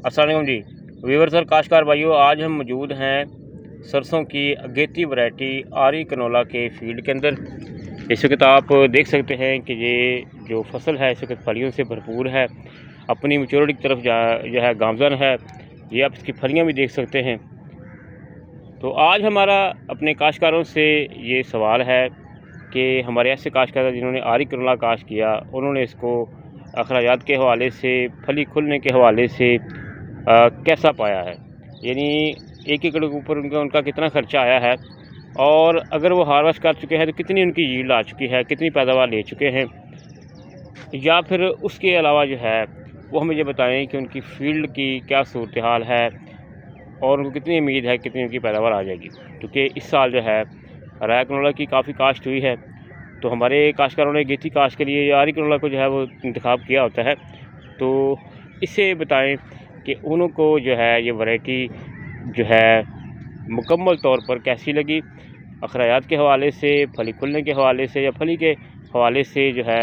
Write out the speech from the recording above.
अस्सलाम वालेकुम जी व्यूअर्स और काश्तकार भाइयों, आज हम मौजूद हैं सरसों की अगेती वैरायटी आरी कनोला के फील्ड के अंदर। इस वक्त आप देख सकते हैं कि ये जो फसल है इस वक्त फलियों से भरपूर है, अपनी मैच्योरिटी की तरफ जो है गामजन है। ये आप इसकी फलियां भी देख सकते हैं। तो आज हमारा अपने काश्तकारों से ये सवाल है कि हमारे ऐसे काश्तकार जिन्होंने आरी कनोला काश्त किया, उन्होंने इसको अखराजात के हवाले से, फली खुलने के हवाले से कैसा पाया है, यानी 1 एकड़ के ऊपर उनका कितना खर्चा आया है, और अगर वो हार्वेस्ट कर चुके हैं तो कितनी उनकी यील्ड आ चुकी है, कितनी पैदावार ले चुके हैं, या फिर उसके अलावा जो है वो हमें ये बताएं कि उनकी फील्ड की क्या सूरत हाल है और उनको कितनी उम्मीद है कितनी उनकी पैदावार आ जाएगी। क्योंकि इस साल जो है राया कनोला की काफ़ी काश्त हुई है, तो हमारे काश्तकारों ने अगेती काश्त के लिए आरी कनोला को जो है वो इंतखाब किया होता है। तो इससे बताएं कि उनको जो है ये वैरायटी जो है मुकम्मल तौर पर कैसी लगी, अखराजात के हवाले से, फली खुलने के हवाले से या फली के हवाले से जो है